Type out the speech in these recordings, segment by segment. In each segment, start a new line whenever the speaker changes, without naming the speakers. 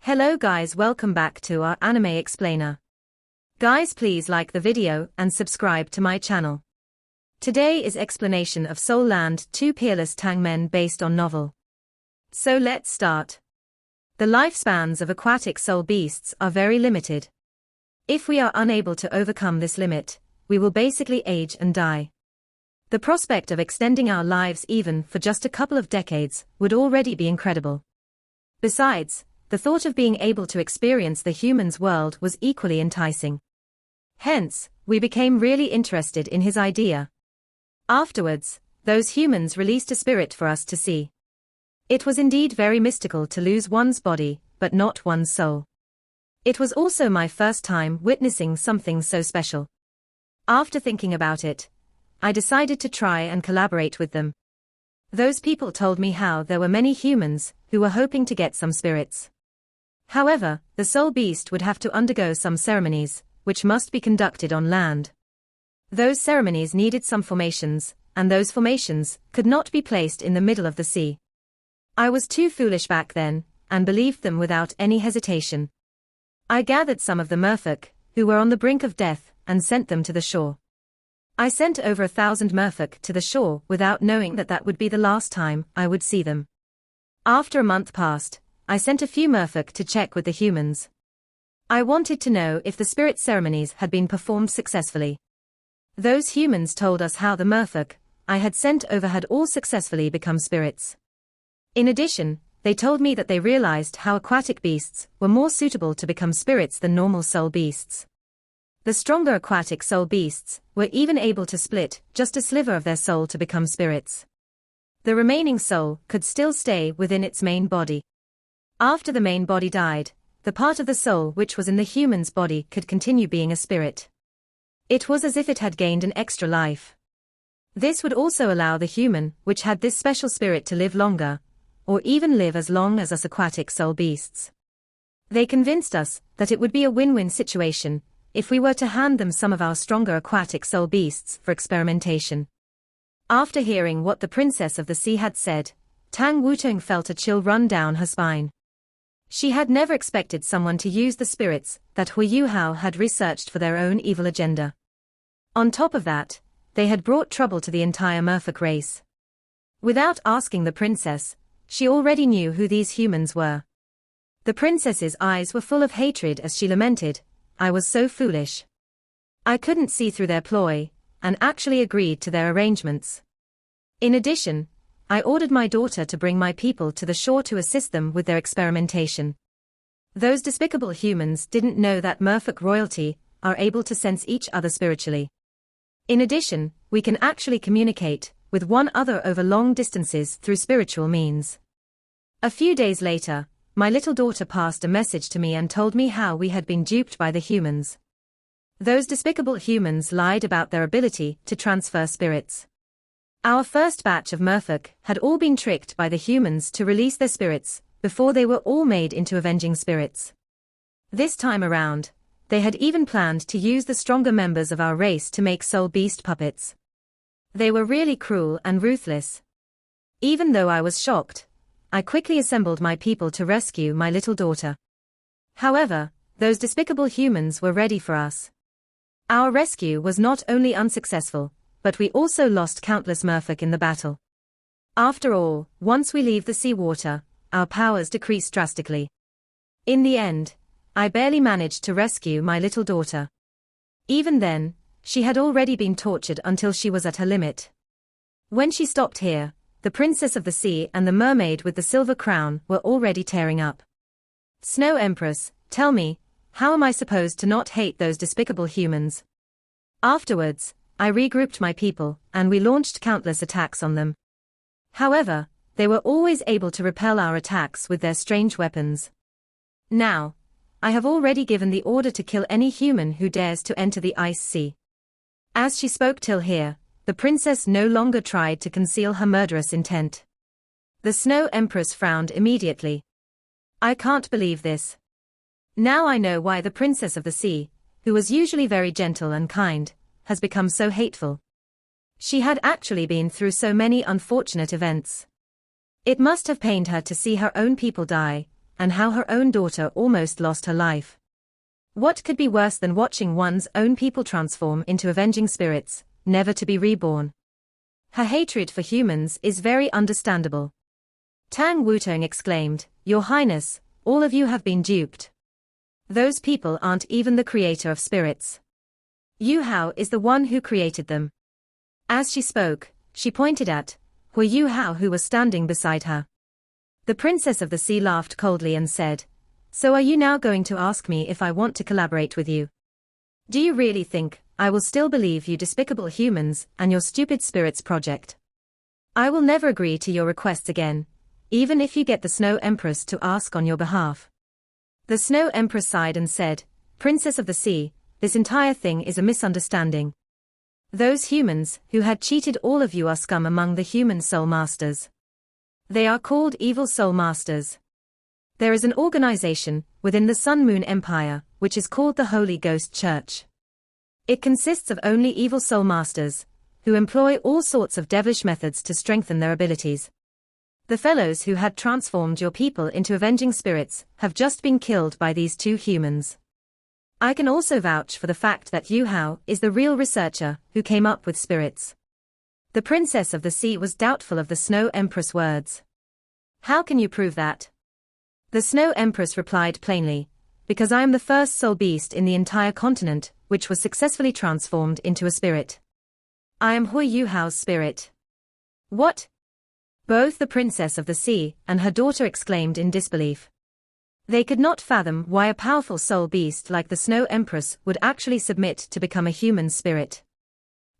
Hello guys, welcome back to our anime explainer. Guys, please like the video and subscribe to my channel. Today is explanation of Soul Land 2 Peerless Tang Men based on novel. So let's start. The lifespans of aquatic soul beasts are very limited. If we are unable to overcome this limit, we will basically age and die. The prospect of extending our lives even for just a couple of decades would already be incredible. Besides, the thought of being able to experience the humans' world was equally enticing. Hence, we became really interested in his idea. Afterwards, those humans released a spirit for us to see. It was indeed very mystical to lose one's body, but not one's soul. It was also my first time witnessing something so special. After thinking about it, I decided to try and collaborate with them. Those people told me how there were many humans who were hoping to get some spirits. However, the soul beast would have to undergo some ceremonies, which must be conducted on land. Those ceremonies needed some formations, and those formations could not be placed in the middle of the sea. I was too foolish back then, and believed them without any hesitation. I gathered some of the merfolk, who were on the brink of death, and sent them to the shore. I sent over 1,000 merfolk to the shore without knowing that that would be the last time I would see them. After a month passed, I sent a few merfolk to check with the humans. I wanted to know if the spirit ceremonies had been performed successfully. Those humans told us how the merfolk I had sent over had all successfully become spirits. In addition, they told me that they realized how aquatic beasts were more suitable to become spirits than normal soul beasts. The stronger aquatic soul beasts were even able to split just a sliver of their soul to become spirits. The remaining soul could still stay within its main body. After the main body died, the part of the soul which was in the human's body could continue being a spirit. It was as if it had gained an extra life. This would also allow the human which had this special spirit to live longer, or even live as long as us aquatic soul beasts. They convinced us that it would be a win-win situation if we were to hand them some of our stronger aquatic soul beasts for experimentation. After hearing what the princess of the sea had said, Tang Wuong felt a chill run down her spine. She had never expected someone to use the spirits that Huo Yuhao had researched for their own evil agenda. On top of that, they had brought trouble to the entire merfolk race. Without asking the princess, she already knew who these humans were. The princess's eyes were full of hatred as she lamented, "I was so foolish. I couldn't see through their ploy, and actually agreed to their arrangements. In addition, I ordered my daughter to bring my people to the shore to assist them with their experimentation." Those despicable humans didn't know that merfolk royalty are able to sense each other spiritually. In addition, we can actually communicate with one another over long distances through spiritual means. A few days later, my little daughter passed a message to me and told me how we had been duped by the humans. Those despicable humans lied about their ability to transfer spirits. Our first batch of merfolk had all been tricked by the humans to release their spirits before they were all made into avenging spirits. This time around, they had even planned to use the stronger members of our race to make soul beast puppets. They were really cruel and ruthless. Even though I was shocked, I quickly assembled my people to rescue my little daughter. However, those despicable humans were ready for us. Our rescue was not only unsuccessful, but we also lost countless merfolk in the battle. After all, once we leave the seawater, our powers decrease drastically. In the end, I barely managed to rescue my little daughter. Even then, she had already been tortured until she was at her limit. When she stopped here, the princess of the sea and the mermaid with the silver crown were already tearing up. "Snow Empress, tell me, how am I supposed to not hate those despicable humans?" Afterwards, I regrouped my people, and we launched countless attacks on them. However, they were always able to repel our attacks with their strange weapons. Now, I have already given the order to kill any human who dares to enter the ice sea. As she spoke till here, the princess no longer tried to conceal her murderous intent. The Snow Empress frowned immediately. "I can't believe this. Now I know why the princess of the sea, who was usually very gentle and kind, has become so hateful. She had actually been through so many unfortunate events. It must have pained her to see her own people die, and how her own daughter almost lost her life. What could be worse than watching one's own people transform into avenging spirits, never to be reborn? Her hatred for humans is very understandable. Tang Wuong exclaimed, "Your Highness, all of you have been duped. Those people aren't even the creator of spirits. Yu Hao is the one who created them." As she spoke, she pointed at Huo Yuhao, who was standing beside her. The Princess of the Sea laughed coldly and said, "So are you now going to ask me if I want to collaborate with you? Do you really think I will still believe you despicable humans and your stupid spirits project? I will never agree to your requests again, even if you get the Snow Empress to ask on your behalf." The Snow Empress sighed and said, "Princess of the Sea, this entire thing is a misunderstanding. Those humans who had cheated all of you are scum among the human soul masters. They are called evil soul masters. There is an organization within the Sun Moon Empire, which is called the Holy Ghost Church. It consists of only evil soul masters, who employ all sorts of devilish methods to strengthen their abilities. The fellows who had transformed your people into avenging spirits have just been killed by these two humans. I can also vouch for the fact that Yu Hao is the real researcher who came up with spirits." The Princess of the Sea was doubtful of the Snow Empress' words. "How can you prove that?" The Snow Empress replied plainly, "Because I am the first soul beast in the entire continent, which was successfully transformed into a spirit. I am Huo Yuhao's spirit." "What?" Both the Princess of the Sea and her daughter exclaimed in disbelief. They could not fathom why a powerful soul beast like the Snow Empress would actually submit to become a human spirit.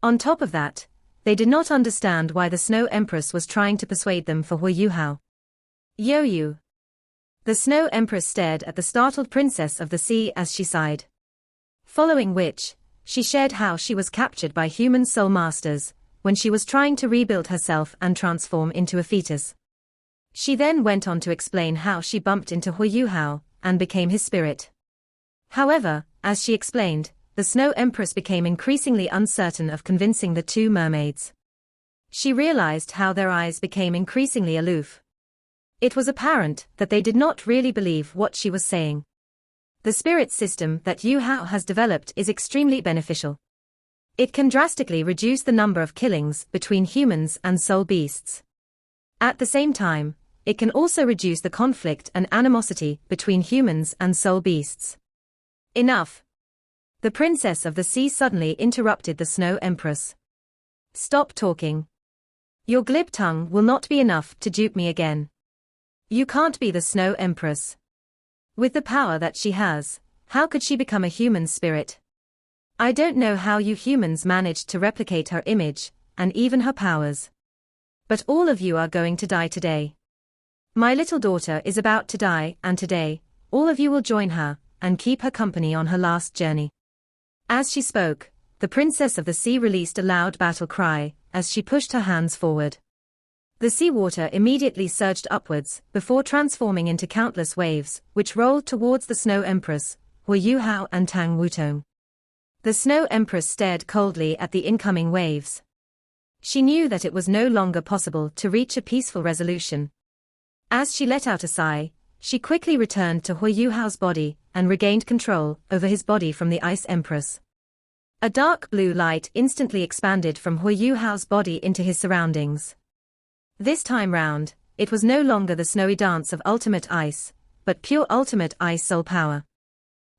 On top of that, they did not understand why the Snow Empress was trying to persuade them for Huo Yuhao. "Yu." The Snow Empress stared at the startled Princess of the Sea as she sighed. Following which, she shared how she was captured by human soul masters when she was trying to rebuild herself and transform into a fetus. She then went on to explain how she bumped into Huo Yuhao and became his spirit. However, as she explained, the Snow Empress became increasingly uncertain of convincing the two mermaids. She realized how their eyes became increasingly aloof. It was apparent that they did not really believe what she was saying. The spirit system that Yu Hao has developed is extremely beneficial. It can drastically reduce the number of killings between humans and soul beasts. At the same time, it can also reduce the conflict and animosity between humans and soul beasts. Enough. The Princess of the Sea suddenly interrupted the Snow Empress. "Stop talking. Your glib tongue will not be enough to dupe me again. You can't be the Snow Empress. With the power that she has, how could she become a human spirit? I don't know how you humans managed to replicate her image, and even her powers. But all of you are going to die today. My little daughter is about to die, and today, all of you will join her, and keep her company on her last journey." As she spoke, the Princess of the Sea released a loud battle cry, as she pushed her hands forward. The seawater immediately surged upwards, before transforming into countless waves, which rolled towards the Snow Empress, Huo Yuhao and Tang Wuong. The Snow Empress stared coldly at the incoming waves. She knew that it was no longer possible to reach a peaceful resolution. As she let out a sigh, she quickly returned to Huo Yuhao's body and regained control over his body from the Ice Empress. A dark blue light instantly expanded from Huo Yuhao's body into his surroundings. This time round, it was no longer the snowy dance of ultimate ice, but pure ultimate ice soul power.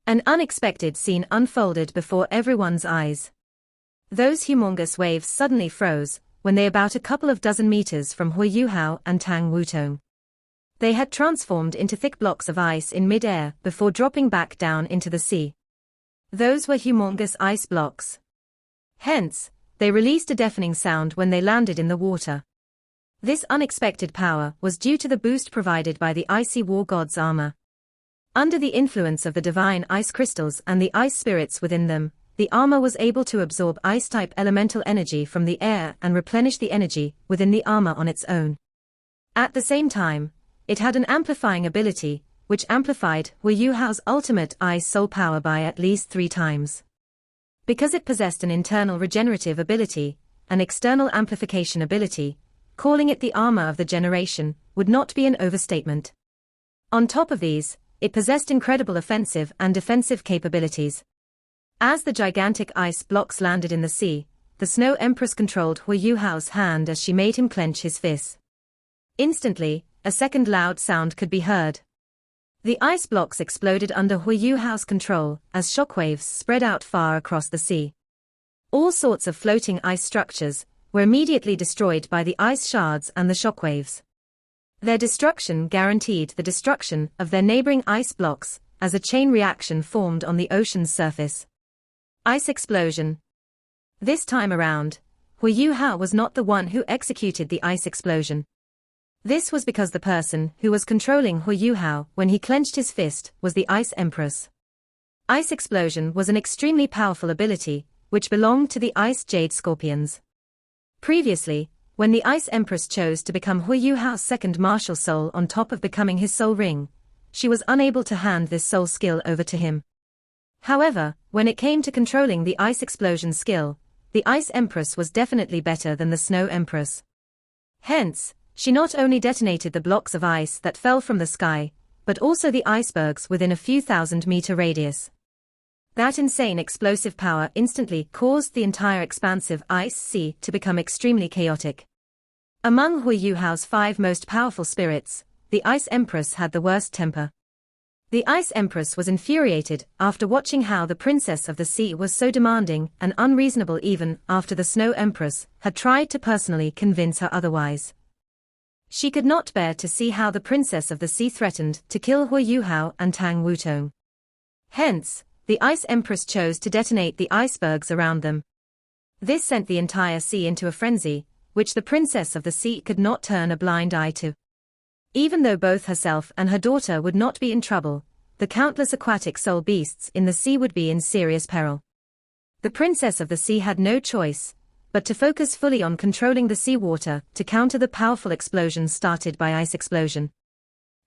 An unexpected scene unfolded before everyone's eyes. Those humongous waves suddenly froze when they about a couple of dozen meters from Huo Yuhao and Tang Wuong. They had transformed into thick blocks of ice in mid-air before dropping back down into the sea. Those were humongous ice blocks. Hence, they released a deafening sound when they landed in the water. This unexpected power was due to the boost provided by the icy war god's armor. Under the influence of the divine ice crystals and the ice spirits within them, the armor was able to absorb ice-type elemental energy from the air and replenish the energy within the armor on its own. At the same time, it had an amplifying ability, which amplified Huo Yuhao's ultimate ice soul power by at least 3 times. Because it possessed an internal regenerative ability, an external amplification ability, calling it the armor of the generation would not be an overstatement. On top of these, it possessed incredible offensive and defensive capabilities. As the gigantic ice blocks landed in the sea, the Snow Empress controlled Huo Yuhao's hand as she made him clench his fists. Instantly, a second loud sound could be heard. The ice blocks exploded under Huo Yuhao's control as shockwaves spread out far across the sea. All sorts of floating ice structures were immediately destroyed by the ice shards and the shockwaves. Their destruction guaranteed the destruction of their neighboring ice blocks, as a chain reaction formed on the ocean's surface. Ice explosion. This time around, Huo Yuhao was not the one who executed the ice explosion. This was because the person who was controlling Huo Yuhao when he clenched his fist was the Ice Empress. Ice explosion was an extremely powerful ability, which belonged to the Ice Jade Scorpions. Previously, when the Ice Empress chose to become Huo Yuhao's second martial soul on top of becoming his soul ring, she was unable to hand this soul skill over to him. However, when it came to controlling the ice explosion skill, the Ice Empress was definitely better than the Snow Empress. Hence, she not only detonated the blocks of ice that fell from the sky, but also the icebergs within a few thousand-meter radius. That insane explosive power instantly caused the entire expansive ice sea to become extremely chaotic. Among Huo Yuhao's 5 most powerful spirits, the Ice Empress had the worst temper. The Ice Empress was infuriated after watching how the Princess of the Sea was so demanding and unreasonable even after the Snow Empress had tried to personally convince her otherwise. She could not bear to see how the Princess of the Sea threatened to kill Huo Yuhao and Tang Wuong. Hence, the Ice Empress chose to detonate the icebergs around them. This sent the entire sea into a frenzy, which the Princess of the Sea could not turn a blind eye to. Even though both herself and her daughter would not be in trouble, the countless aquatic soul beasts in the sea would be in serious peril. The Princess of the Sea had no choice but to focus fully on controlling the seawater to counter the powerful explosions started by ice explosion.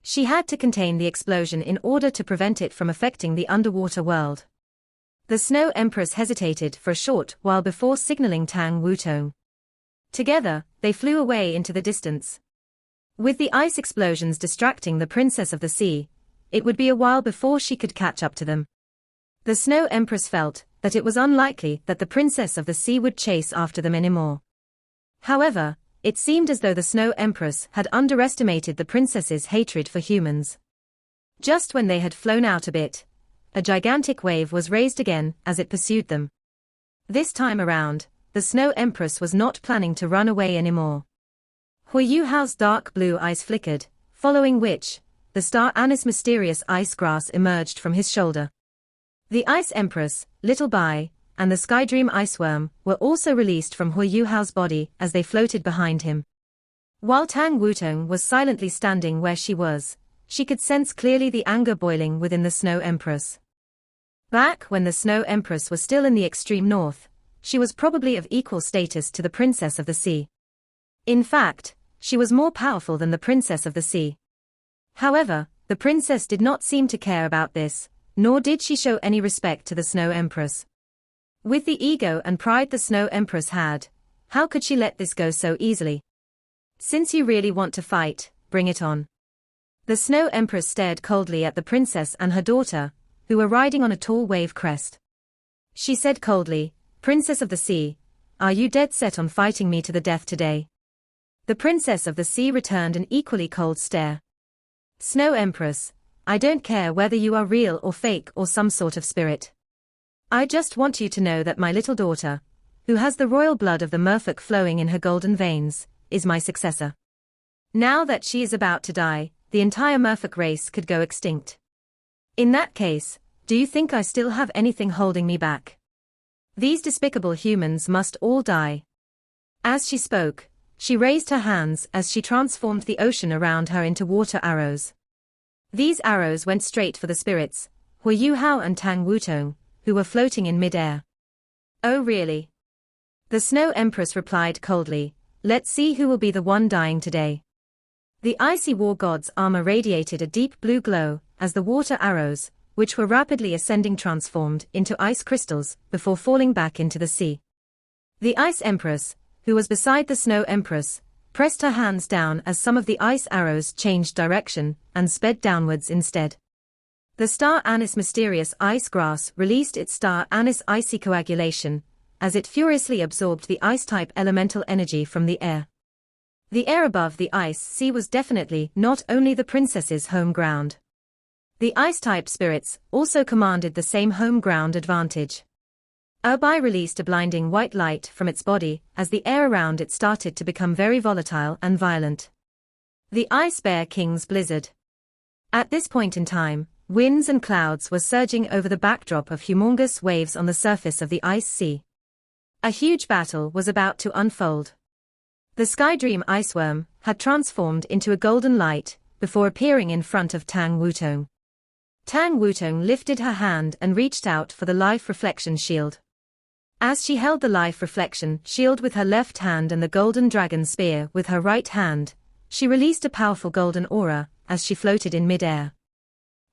She had to contain the explosion in order to prevent it from affecting the underwater world. The Snow Empress hesitated for a short while before signaling Tang Wuong. Together, they flew away into the distance. With the ice explosions distracting the Princess of the Sea, it would be a while before she could catch up to them. The Snow Empress felt that it was unlikely that the Princess of the Sea would chase after them anymore. However, it seemed as though the Snow Empress had underestimated the princess's hatred for humans. Just when they had flown out a bit, a gigantic wave was raised again as it pursued them. This time around, the Snow Empress was not planning to run away anymore. Huo Yuhao's dark blue eyes flickered, following which, the star Anise mysterious ice grass emerged from his shoulder. The Ice Empress, Little Bai, and the Skydream Iceworm were also released from Huo Yuhao's body as they floated behind him. While Tang Wuong was silently standing where she was, she could sense clearly the anger boiling within the Snow Empress. Back when the Snow Empress was still in the extreme north, she was probably of equal status to the Princess of the Sea. In fact, she was more powerful than the Princess of the Sea. However, the princess did not seem to care about this, nor did she show any respect to the Snow Empress. With the ego and pride the Snow Empress had, how could she let this go so easily? Since you really want to fight, bring it on. The Snow Empress stared coldly at the princess and her daughter, who were riding on a tall wave crest. She said coldly, "Princess of the Sea, are you dead set on fighting me to the death today?" The Princess of the Sea returned an equally cold stare. "Snow Empress, I don't care whether you are real or fake or some sort of spirit. I just want you to know that my little daughter, who has the royal blood of the merfolk flowing in her golden veins, is my successor. Now that she is about to die, the entire merfolk race could go extinct. In that case, do you think I still have anything holding me back? These despicable humans must all die." As she spoke, she raised her hands as she transformed the ocean around her into water arrows. These arrows went straight for the spirits, Huo Yuhao and Tang Wuong, who were floating in mid-air. "Oh really?" The Snow Empress replied coldly, "Let's see who will be the one dying today." The icy war god's armor radiated a deep blue glow as the water arrows, which were rapidly ascending, transformed into ice crystals before falling back into the sea. The Ice Empress, who was beside the Snow Empress, pressed her hands down as some of the ice arrows changed direction and sped downwards instead. The star anise mysterious ice grass released its star anise icy coagulation, as it furiously absorbed the ice-type elemental energy from the air. The air above the ice sea was definitely not only the princess's home ground. The ice-type spirits also commanded the same home ground advantage. Urbai released a blinding white light from its body as the air around it started to become very volatile and violent. The Ice Bear King's Blizzard. At this point in time, winds and clouds were surging over the backdrop of humongous waves on the surface of the ice sea. A huge battle was about to unfold. The Skydream Iceworm had transformed into a golden light before appearing in front of Tang Wuong. Tang Wuong lifted her hand and reached out for the life reflection shield. As she held the life reflection shield with her left hand and the golden dragon spear with her right hand, she released a powerful golden aura as she floated in mid-air.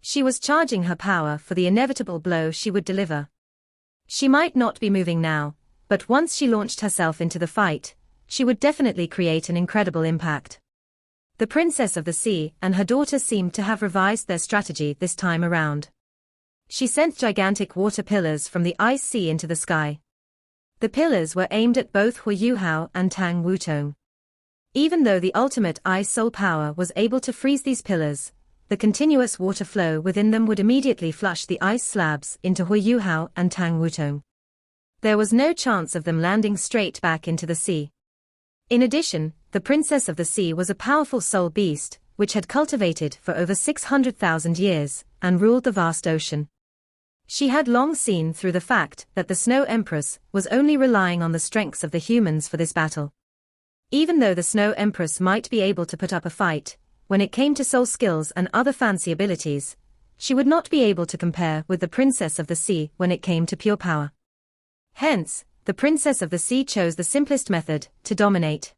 She was charging her power for the inevitable blow she would deliver. She might not be moving now, but once she launched herself into the fight, she would definitely create an incredible impact. The Princess of the Sea and her daughter seemed to have revised their strategy this time around. She sent gigantic water pillars from the ice sea into the sky. The pillars were aimed at both Huo Yuhao and Tang Wuong. Even though the ultimate ice soul power was able to freeze these pillars, the continuous water flow within them would immediately flush the ice slabs into Huo Yuhao and Tang Wuong. There was no chance of them landing straight back into the sea. In addition, the Princess of the Sea was a powerful soul beast, which had cultivated for over 600,000 years, and ruled the vast ocean. She had long seen through the fact that the Snow Empress was only relying on the strengths of the humans for this battle. Even though the Snow Empress might be able to put up a fight, when it came to soul skills and other fancy abilities, she would not be able to compare with the Princess of the Sea when it came to pure power. Hence, the Princess of the Sea chose the simplest method to dominate.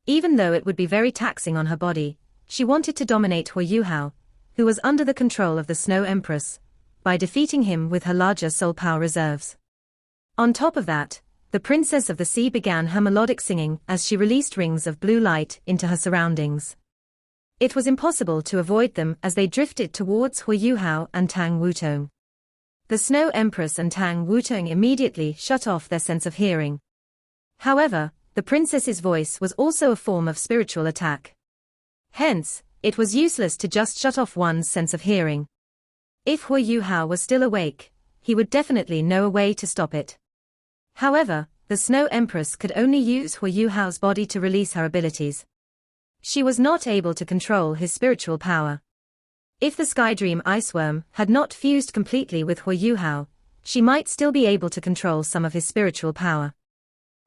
Even though it would be very taxing on her body, she wanted to dominate Huo Yuhao, who was under the control of the Snow Empress, by defeating him with her larger soul power reserves. On top of that, the Princess of the Sea began her melodic singing as she released rings of blue light into her surroundings. It was impossible to avoid them as they drifted towards Huo Yuhao and Tang Wuong. The Snow Empress and Tang Wuong immediately shut off their sense of hearing. However, the princess's voice was also a form of spiritual attack. Hence, it was useless to just shut off one's sense of hearing. If Huo Yuhao was still awake, he would definitely know a way to stop it. However, the Snow Empress could only use Huo Yuhao's body to release her abilities. She was not able to control his spiritual power. If the Skydream Iceworm had not fused completely with Huo Yuhao, she might still be able to control some of his spiritual power.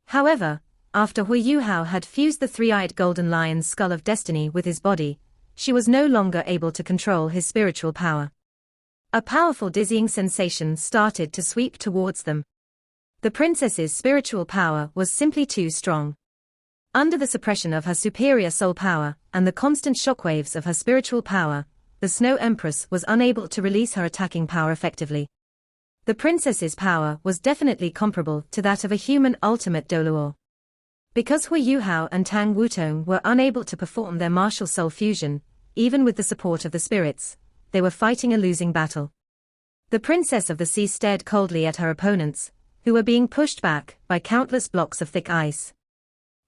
However, after Huo Yuhao had fused the three-eyed golden lion's skull of destiny with his body, she was no longer able to control his spiritual power. A powerful dizzying sensation started to sweep towards them. The princess's spiritual power was simply too strong. Under the suppression of her superior soul power and the constant shockwaves of her spiritual power, the Snow Empress was unable to release her attacking power effectively. The princess's power was definitely comparable to that of a human ultimate Doluo. Because Huo Yuhao and Tang Wuong were unable to perform their martial soul fusion, even with the support of the spirits, they were fighting a losing battle. The Princess of the Sea stared coldly at her opponents, who were being pushed back by countless blocks of thick ice.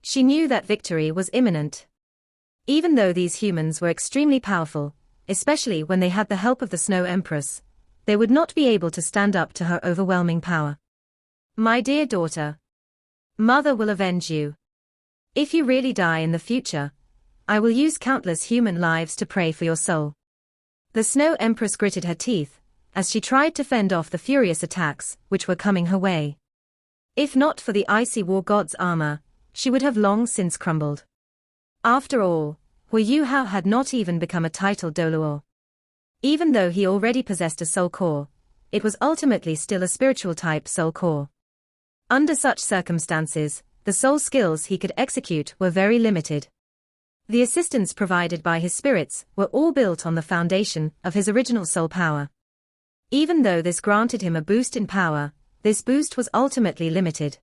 She knew that victory was imminent. Even though these humans were extremely powerful, especially when they had the help of the Snow Empress, they would not be able to stand up to her overwhelming power. My dear daughter, Mother will avenge you. If you really die in the future, I will use countless human lives to pray for your soul. The Snow Empress gritted her teeth, as she tried to fend off the furious attacks which were coming her way. If not for the icy war god's armor, she would have long since crumbled. After all, Huo Yuhao had not even become a titled Doluo. Even though he already possessed a soul core, it was ultimately still a spiritual type soul core. Under such circumstances, the soul skills he could execute were very limited. The assistance provided by his spirits were all built on the foundation of his original soul power. Even though this granted him a boost in power, this boost was ultimately limited.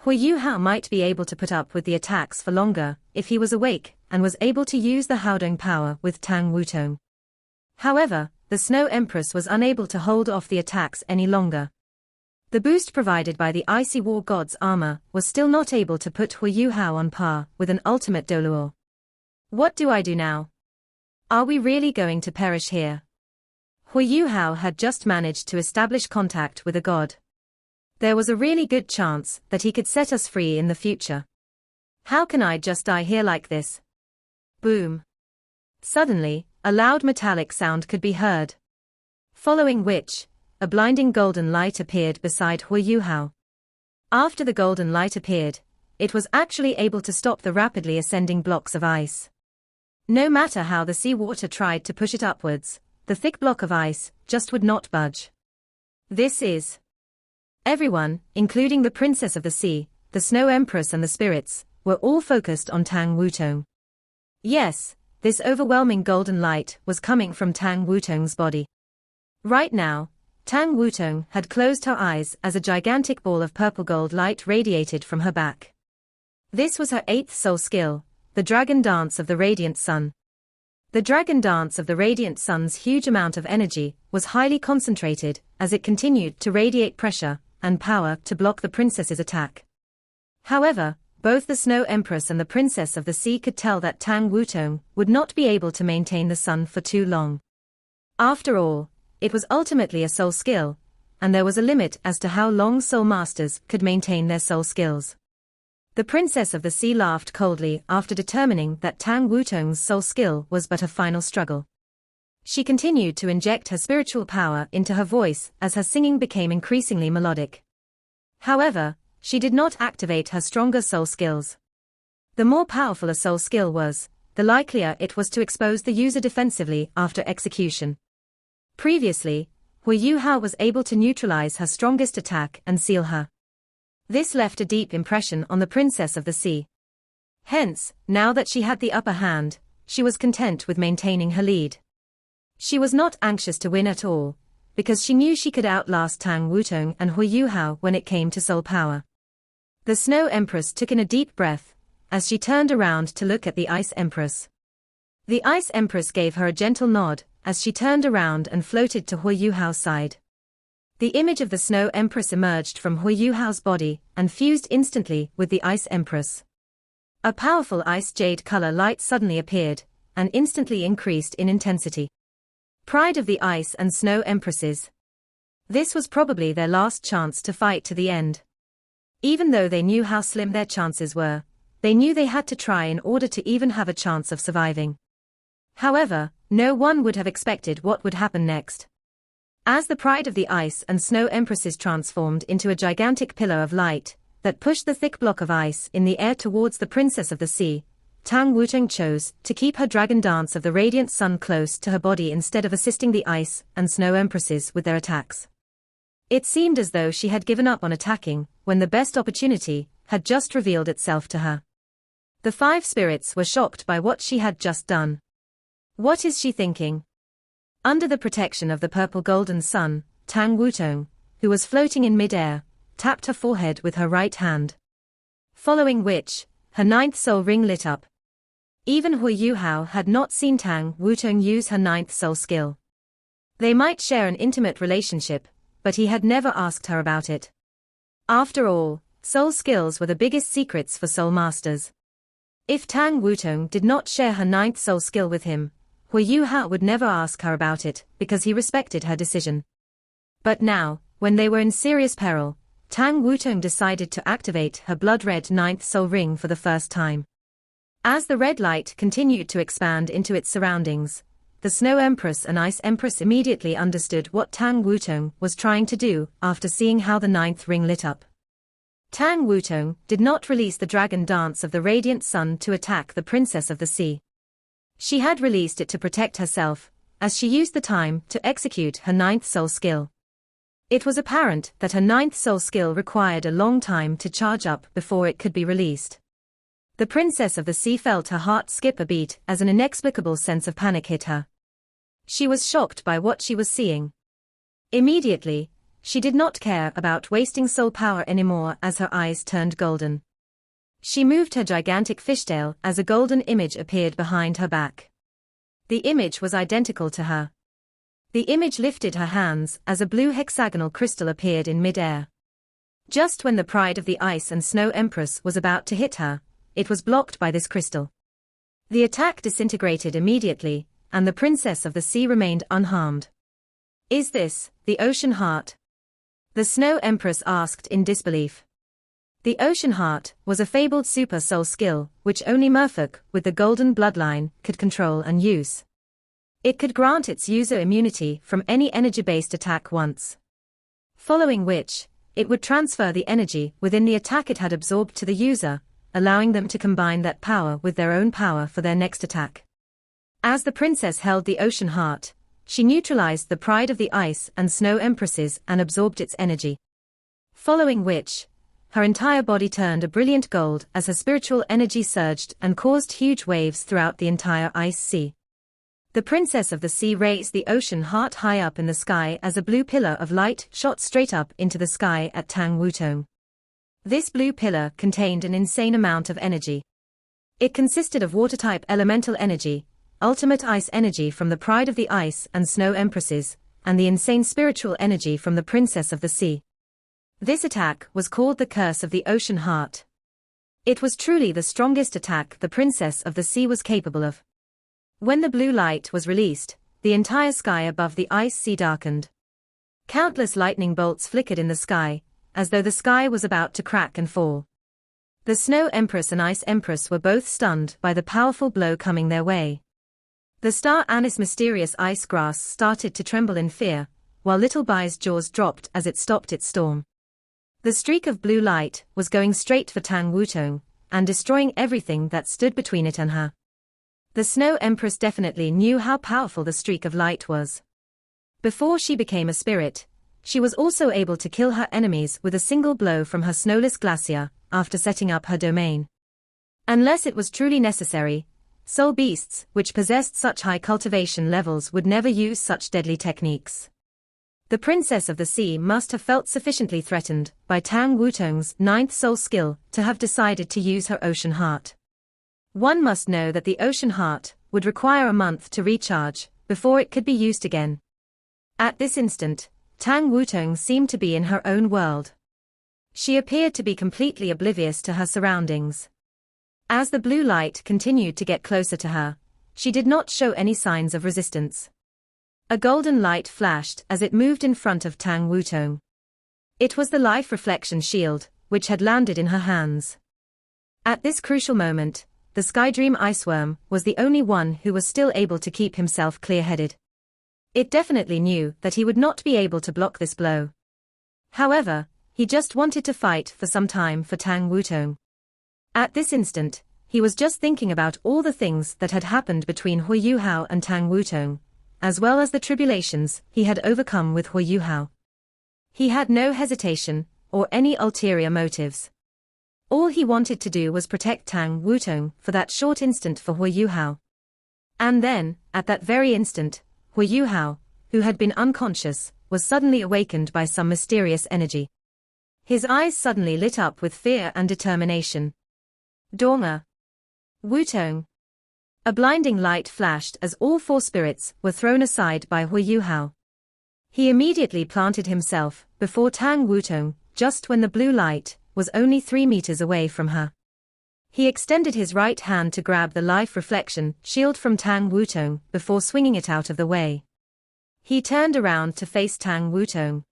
Huo Yuhao might be able to put up with the attacks for longer if he was awake and was able to use the Haodong power with Tang Wuong. However, the Snow Empress was unable to hold off the attacks any longer. The boost provided by the Icy War God's armor was still not able to put Huo Yuhao on par with an ultimate Doluo. What do I do now? Are we really going to perish here? Huo Yuhao had just managed to establish contact with a god. There was a really good chance that he could set us free in the future. How can I just die here like this? Boom. Suddenly, a loud metallic sound could be heard. Following which, a blinding golden light appeared beside Huo Yuhao. After the golden light appeared, it was actually able to stop the rapidly ascending blocks of ice. No matter how the sea water tried to push it upwards, the thick block of ice just would not budge. This is... Everyone, including the Princess of the Sea, the Snow Empress and the spirits, were all focused on Tang Wuong. Yes, this overwhelming golden light was coming from Tang Wuong's body. Right now, Tang Wuong had closed her eyes as a gigantic ball of purple gold light radiated from her back. This was her 8th soul skill, the Dragon Dance of the Radiant Sun. The Dragon Dance of the Radiant Sun's huge amount of energy was highly concentrated as it continued to radiate pressure and power to block the princess's attack. However, both the Snow Empress and the Princess of the Sea could tell that Tang Wuong would not be able to maintain the sun for too long. After all, it was ultimately a soul skill, and there was a limit as to how long soul masters could maintain their soul skills. The Princess of the Sea laughed coldly after determining that Tang Wuong's soul skill was but a final struggle. She continued to inject her spiritual power into her voice as her singing became increasingly melodic. However, she did not activate her stronger soul skills. The more powerful a soul skill was, the likelier it was to expose the user defensively after execution. Previously, Huo Yuhao was able to neutralize her strongest attack and seal her. This left a deep impression on the Princess of the Sea. Hence, now that she had the upper hand, she was content with maintaining her lead. She was not anxious to win at all, because she knew she could outlast Tang Wuong and Huo Yuhao when it came to soul power. The Snow Empress took in a deep breath, as she turned around to look at the Ice Empress. The Ice Empress gave her a gentle nod, as she turned around and floated to Huo Yuhao's side. The image of the Snow Empress emerged from Huo Yuhao's body and fused instantly with the Ice Empress. A powerful ice jade color light suddenly appeared, and instantly increased in intensity. Pride of the Ice and Snow Empresses. This was probably their last chance to fight to the end. Even though they knew how slim their chances were, they knew they had to try in order to even have a chance of surviving. However, no one would have expected what would happen next. As the Pride of the Ice and Snow Empresses transformed into a gigantic pillar of light that pushed the thick block of ice in the air towards the Princess of the Sea, Tang Wuong chose to keep her Dragon Dance of the Radiant Sun close to her body instead of assisting the Ice and Snow Empresses with their attacks. It seemed as though she had given up on attacking when the best opportunity had just revealed itself to her. The 5 spirits were shocked by what she had just done. What is she thinking? Under the protection of the purple golden sun, Tang Wuong, who was floating in mid-air, tapped her forehead with her right hand. Following which, her 9th soul ring lit up. Even Huo Yuhao had not seen Tang Wuong use her 9th soul skill. They might share an intimate relationship, but he had never asked her about it. After all, soul skills were the biggest secrets for soul masters. If Tang Wuong did not share her 9th soul skill with him, Huo Yuhao would never ask her about it because he respected her decision. But now, when they were in serious peril, Tang Wuong decided to activate her blood-red 9th soul ring for the first time. As the red light continued to expand into its surroundings, the Snow Empress and Ice Empress immediately understood what Tang Wuong was trying to do after seeing how the 9th ring lit up. Tang Wuong did not release the Dragon Dance of the Radiant Sun to attack the Princess of the Sea. She had released it to protect herself, as she used the time to execute her 9th soul skill. It was apparent that her 9th soul skill required a long time to charge up before it could be released. The Princess of the Sea felt her heart skip a beat as an inexplicable sense of panic hit her. She was shocked by what she was seeing. Immediately, She did not care about wasting soul power anymore as her eyes turned golden. She moved her gigantic fishtail as a golden image appeared behind her back. The image was identical to her. The image lifted her hands as a blue hexagonal crystal appeared in mid-air. Just when the pride of the ice and snow empress was about to hit her, it was blocked by this crystal. The attack disintegrated immediately, and the princess of the sea remained unharmed. "Is this the ocean heart?" the snow empress asked in disbelief. The ocean heart was a fabled super soul skill which only merfolk with the golden bloodline could control and use. It could grant its user immunity from any energy-based attack once. Following which, it would transfer the energy within the attack it had absorbed to the user, allowing them to combine that power with their own power for their next attack. As the princess held the ocean heart, she neutralized the pride of the ice and snow empresses and absorbed its energy. Following which, her entire body turned a brilliant gold as her spiritual energy surged and caused huge waves throughout the entire ice sea. The princess of the sea raised the ocean heart high up in the sky as a blue pillar of light shot straight up into the sky at Tang Wuong. This blue pillar contained an insane amount of energy. It consisted of water-type elemental energy, ultimate ice energy from the pride of the ice and snow empresses, and the insane spiritual energy from the princess of the sea. This attack was called the Curse of the Ocean Heart. It was truly the strongest attack the princess of the sea was capable of. When the blue light was released, the entire sky above the ice sea darkened. Countless lightning bolts flickered in the sky, as though the sky was about to crack and fall. The Snow Empress and Ice Empress were both stunned by the powerful blow coming their way. The star Annis' mysterious ice grass started to tremble in fear, while Little Bai's jaws dropped as it stopped its storm. The streak of blue light was going straight for Tang Wuong, and destroying everything that stood between it and her. The Snow Empress definitely knew how powerful the streak of light was. Before she became a spirit, she was also able to kill her enemies with a single blow from her snowless glacier, after setting up her domain. Unless it was truly necessary, soul beasts which possessed such high cultivation levels would never use such deadly techniques. The princess of the sea must have felt sufficiently threatened by Tang Wuong's ninth soul skill to have decided to use her ocean heart. One must know that the ocean heart would require a month to recharge before it could be used again. At this instant, Tang Wuong seemed to be in her own world. She appeared to be completely oblivious to her surroundings. As the blue light continued to get closer to her, she did not show any signs of resistance. A golden light flashed as it moved in front of Tang Wuong. It was the life reflection shield, which had landed in her hands. At this crucial moment, the Skydream Iceworm was the only one who was still able to keep himself clear-headed. It definitely knew that he would not be able to block this blow. However, he just wanted to fight for some time for Tang Wuong. At this instant, he was just thinking about all the things that had happened between Huo Yuhao and Tang Wuong, as well as the tribulations he had overcome with Huo Yuhao. He had no hesitation, or any ulterior motives. All he wanted to do was protect Tang Wuong for that short instant for Huo Yuhao. And then, at that very instant, Huo Yuhao, who had been unconscious, was suddenly awakened by some mysterious energy. His eyes suddenly lit up with fear and determination. Donga. Wuong. A blinding light flashed as all four spirits were thrown aside by Huo Yuhao. He immediately planted himself before Tang Wuong, just when the blue light was only 3 meters away from her. He extended his right hand to grab the life reflection shield from Tang Wuong before swinging it out of the way. He turned around to face Tang Wuong.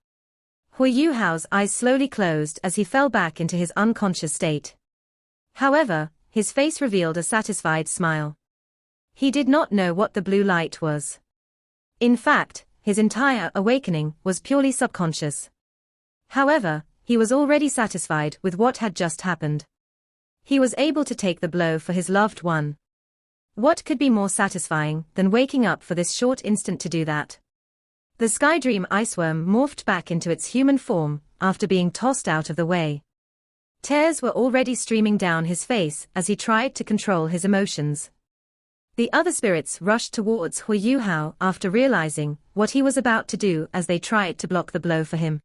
Huo Yuhao's eyes slowly closed as he fell back into his unconscious state. However, his face revealed a satisfied smile. He did not know what the blue light was. In fact, his entire awakening was purely subconscious. However, he was already satisfied with what had just happened. He was able to take the blow for his loved one. What could be more satisfying than waking up for this short instant to do that? The Skydream Iceworm morphed back into its human form after being tossed out of the way. Tears were already streaming down his face as he tried to control his emotions. The other spirits rushed towards Huo Yuhao after realizing what he was about to do as they tried to block the blow for him.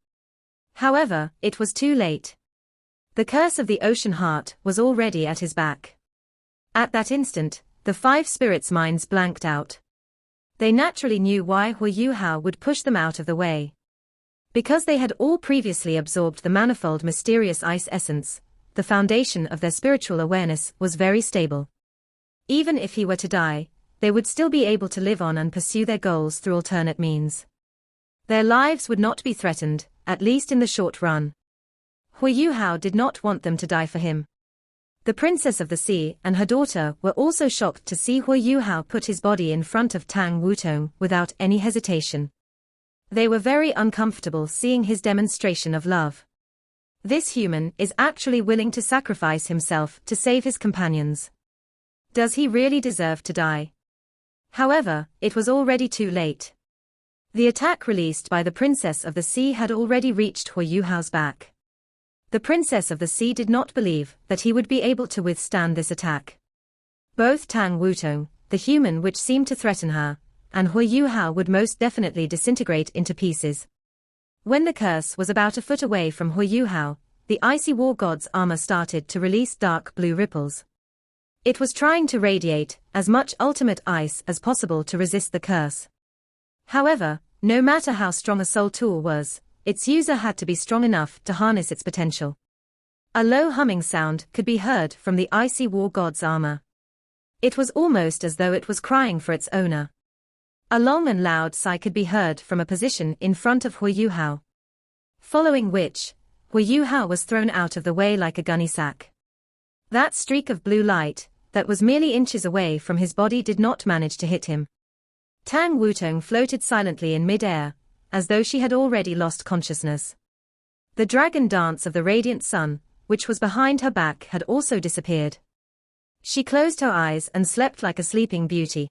However, it was too late. The curse of the ocean heart was already at his back. At that instant, the 5 spirits' minds blanked out. They naturally knew why Huo Yuhao would push them out of the way. Because they had all previously absorbed the manifold mysterious ice essence, the foundation of their spiritual awareness was very stable. Even if he were to die, they would still be able to live on and pursue their goals through alternate means. Their lives would not be threatened, at least in the short run. Huo Yuhao did not want them to die for him. The Princess of the Sea and her daughter were also shocked to see Huo Yuhao put his body in front of Tang Wuong without any hesitation. They were very uncomfortable seeing his demonstration of love. This human is actually willing to sacrifice himself to save his companions. Does he really deserve to die? However, it was already too late. The attack released by the Princess of the Sea had already reached Huo Yuhao's back. The Princess of the Sea did not believe that he would be able to withstand this attack. Both Tang Wuong, the human which seemed to threaten her, and Huo Yuhao would most definitely disintegrate into pieces. When the curse was about a foot away from Huo Yuhao, the icy war god's armor started to release dark blue ripples. It was trying to radiate as much ultimate ice as possible to resist the curse. However, no matter how strong a soul tool was, its user had to be strong enough to harness its potential. A low humming sound could be heard from the icy war god's armor. It was almost as though it was crying for its owner. A long and loud sigh could be heard from a position in front of Huo Yuhao. Following which, Huo Yuhao was thrown out of the way like a gunny sack. That streak of blue light, that was merely inches away from his body, did not manage to hit him. Tang Wuong floated silently in mid-air, as though she had already lost consciousness. The dragon dance of the radiant sun, which was behind her back, had also disappeared. She closed her eyes and slept like a sleeping beauty.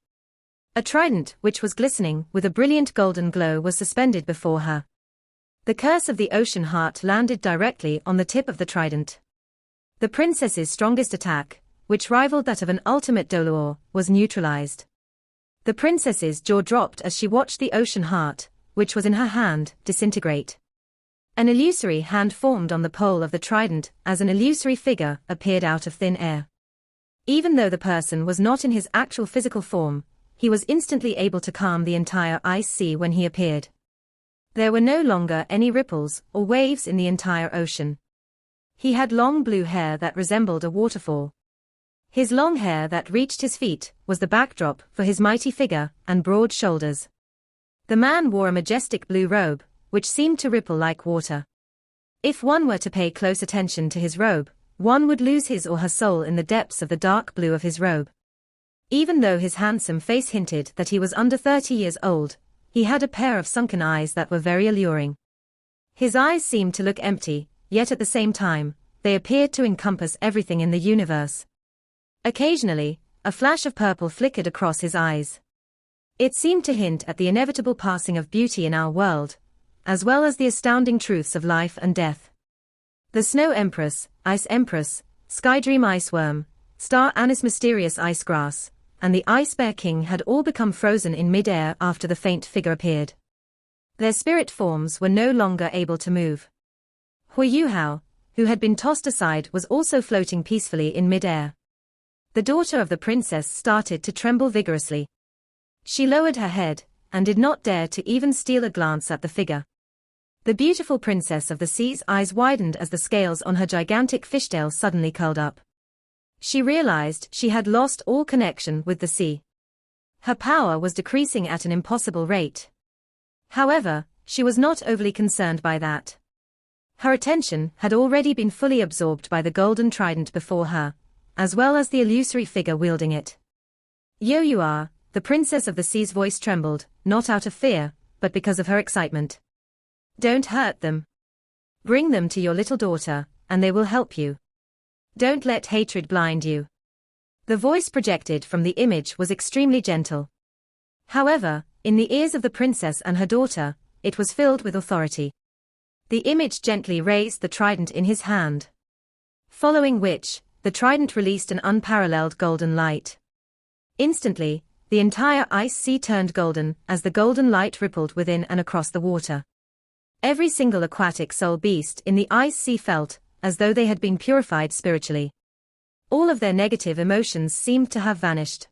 A trident which was glistening with a brilliant golden glow was suspended before her. The curse of the ocean heart landed directly on the tip of the trident. The princess's strongest attack, which rivaled that of an ultimate Doluor, was neutralized. The princess's jaw dropped as she watched the ocean heart, which was in her hand, disintegrate. An illusory hand formed on the pole of the trident as an illusory figure appeared out of thin air. Even though the person was not in his actual physical form, he was instantly able to calm the entire ice sea when he appeared. There were no longer any ripples or waves in the entire ocean. He had long blue hair that resembled a waterfall. His long hair that reached his feet was the backdrop for his mighty figure and broad shoulders. The man wore a majestic blue robe, which seemed to ripple like water. If one were to pay close attention to his robe, one would lose his or her soul in the depths of the dark blue of his robe. Even though his handsome face hinted that he was under 30 years old, he had a pair of sunken eyes that were very alluring. His eyes seemed to look empty, yet at the same time, they appeared to encompass everything in the universe. Occasionally, a flash of purple flickered across his eyes. It seemed to hint at the inevitable passing of beauty in our world, as well as the astounding truths of life and death. The Snow Empress, Ice Empress, Skydream Ice Worm, Star Anise Mysterious Ice Grass, and the Ice Bear King had all become frozen in mid-air after the faint figure appeared. Their spirit forms were no longer able to move. Huo Yuhao, who had been tossed aside, was also floating peacefully in mid-air. The daughter of the princess started to tremble vigorously. She lowered her head, and did not dare to even steal a glance at the figure. The beautiful Princess of the Sea's eyes widened as the scales on her gigantic fishtail suddenly curled up. She realized she had lost all connection with the sea. Her power was decreasing at an impossible rate. However, she was not overly concerned by that. Her attention had already been fully absorbed by the golden trident before her, as well as the illusory figure wielding it. Yu Hao, the Princess of the Sea's voice trembled, not out of fear, but because of her excitement. Don't hurt them. Bring them to your little daughter, and they will help you. Don't let hatred blind you. The voice projected from the image was extremely gentle. However, in the ears of the princess and her daughter, it was filled with authority. The image gently raised the trident in his hand. Following which, the trident released an unparalleled golden light. Instantly, the entire ice sea turned golden as the golden light rippled within and across the water. Every single aquatic soul beast in the ice sea felt as though they had been purified spiritually. All of their negative emotions seemed to have vanished.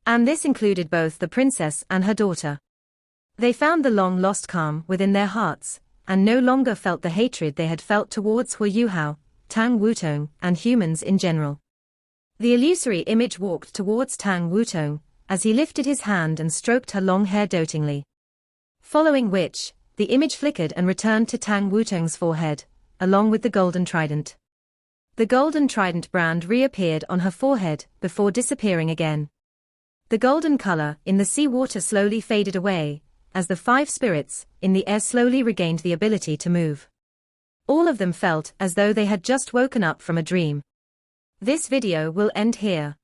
And this included both the princess and her daughter. They found the long-lost calm within their hearts, and no longer felt the hatred they had felt towards Huo Yuhao, Tang Wuong, and humans in general. The illusory image walked towards Tang Wuong, as he lifted his hand and stroked her long hair dotingly. Following which, the image flickered and returned to Tang Wuong's forehead, along with the golden trident. The golden trident brand reappeared on her forehead, before disappearing again. The golden color in the seawater slowly faded away, as the 5 spirits in the air slowly regained the ability to move. All of them felt as though they had just woken up from a dream. This video will end here.